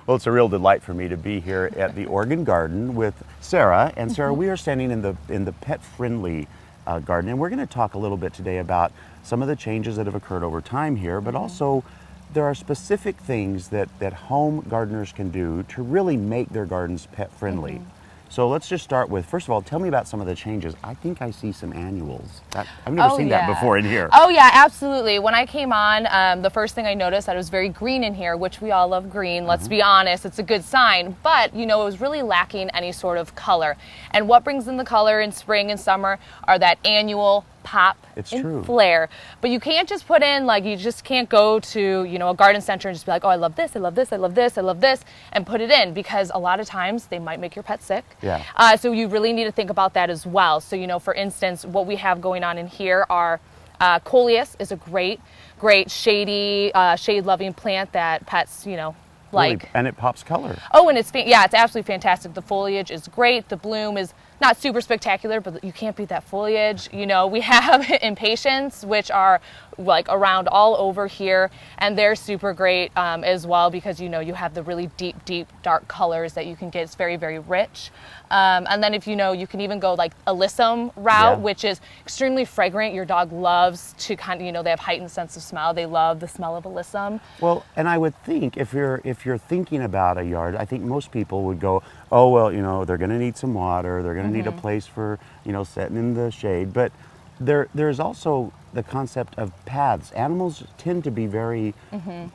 Well, it's a real delight for me to be here at the Oregon Garden with Sarah. And Sarah, we are standing in the pet-friendly garden, and we're going to talk a little bit today about some of the changes that have occurred over time here, but also there are specific things that home gardeners can do to really make their gardens pet-friendly. So let's just start with, first of all, tell me about some of the changes. I think I see some annuals. I've never seen that before in here. Oh yeah, absolutely. When I came on, the first thing I noticed that it was very green in here, which we all love green, let's be honest, it's a good sign. But, you know, it was really lacking any sort of color. And what brings in the color in spring and summer are that annual pop and flair. But you can't just put in, like, you just can't go to, you know, a garden center and just be like, oh, I love this, I love this, I love this, I love this, and put it in, because a lot of times they might make your pet sick. Yeah. So you really need to think about that as well. So, you know, for instance, what we have going on in here are coleus is a great shady, shade-loving plant that pets, you know, like. Really? And it pops color. Oh, and it's absolutely fantastic. The foliage is great. The bloom is not super spectacular, but you can't beat that foliage. You know, we have impatiens, which are like around all over here, and they're super great as well, because, you know, you have the really deep dark colors that you can get. It's very, very rich. And then, if you know, you can even go like alyssum route, which is extremely fragrant. Your dog loves to kind of, you know, they have heightened sense of smell. They love the smell of alyssum. Well, and I would think if you're thinking about a yard, I think most people would go, oh, well, you know, they're going to need some water. They're going to need a place for, you know, sitting in the shade. But there's also the concept of paths. Animals tend to be very,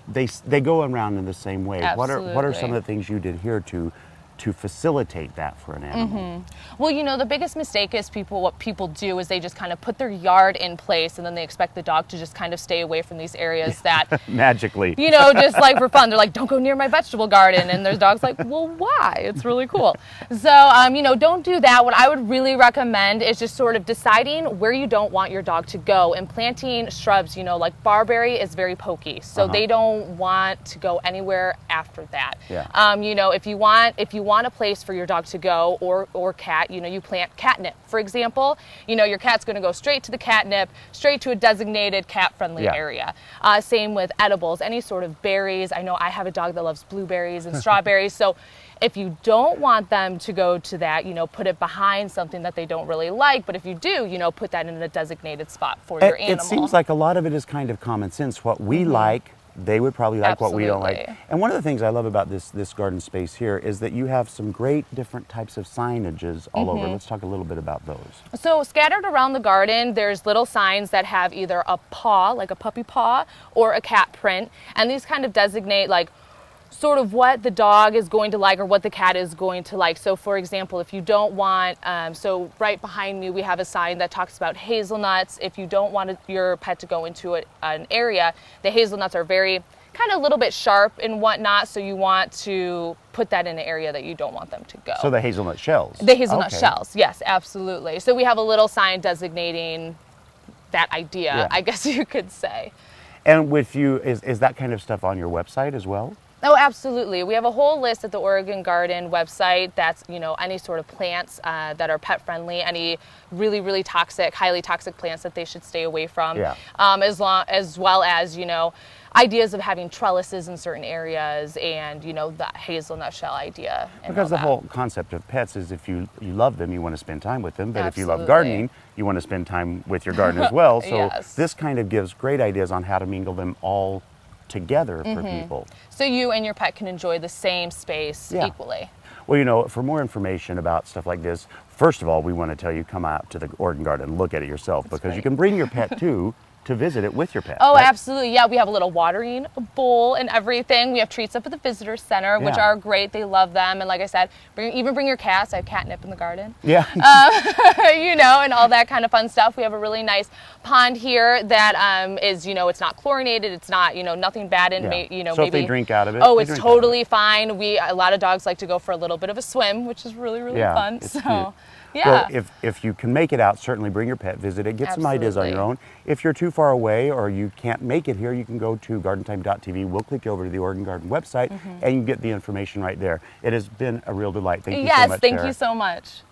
they go around in the same way. Absolutely. What are some of the things you did here to facilitate that for an animal? Well, you know, the biggest mistake is what people do is they just kind of put their yard in place, and then they expect the dog to just kind of stay away from these areas that magically, you know, just like for fun. They're like, don't go near my vegetable garden, and there's dogs like, well, why? It's really cool. So, you know, don't do that. What I would really recommend is just sort of deciding where you don't want your dog to go, and planting shrubs. You know, like barberry is very pokey, so they don't want to go anywhere after that. You know, if you want a place for your dog to go, or cat, you know, you plant catnip, for example. You know, your cat's going to go straight to the catnip, straight to a designated cat-friendly area. Same with edibles, any sort of berries. I know I have a dog that loves blueberries and strawberries, so if you don't want them to go to that, you know, put it behind something that they don't really like. But if you do, you know, put that in a designated spot for your animal. It seems like a lot of it is kind of common sense. What we like, they would probably like. What we don't like. And one of the things I love about this garden space here is that you have some great different types of signages all over. Let's talk a little bit about those. So scattered around the garden, there's little signs that have either a paw, like a puppy paw, or a cat print. And these kind of designate, like, sort of what the dog is going to like or what the cat is going to like. So, for example, if you don't want, so right behind me we have a sign that talks about hazelnuts. If you don't want your pet to go into an area, the hazelnuts are very kind of a little bit sharp and whatnot, so you want to put that in an area that you don't want them to go. So the hazelnut shells? The hazelnut shells, yes, absolutely. So we have a little sign designating that idea, I guess you could say. And with you, is that kind of stuff on your website as well? Oh, absolutely. We have a whole list at the Oregon Garden website that's, you know, any sort of plants that are pet friendly, any really toxic, highly toxic plants that they should stay away from, as well as, you know, ideas of having trellises in certain areas, and, you know, the hazelnut shell idea. Because the whole concept of pets is if you love them, you want to spend time with them. But if you love gardening, you want to spend time with your garden as well. So this kind of gives great ideas on how to mingle them all together for people. So you and your pet can enjoy the same space equally. Well, you know, for more information about stuff like this, first of all, we want to tell you, come out to the Oregon Garden and look at it yourself. That's because you can bring your pet too to visit it with your pet. Oh, right? Absolutely. Yeah, we have a little watering bowl and everything. We have treats up at the visitor center, which are great. They love them. And like I said, even bring your cats. I have catnip in the garden. Yeah. You know, and all that kind of fun stuff. We have a really nice pond here that is, you know, it's not chlorinated. It's not, you know, nothing bad in, you know, so maybe. if they drink out of it. Oh, it's totally fine. A lot of dogs like to go for a little bit of a swim, which is really fun. It's so. Cute. Yeah. Well, if you can make it out, certainly bring your pet, visit it, get some ideas on your own. If you're too far away or you can't make it here, you can go to gardentime.tv. We'll click over to the Oregon Garden website and you can get the information right there. It has been a real delight. Thank you so much, Yes, thank Sarah. you so much.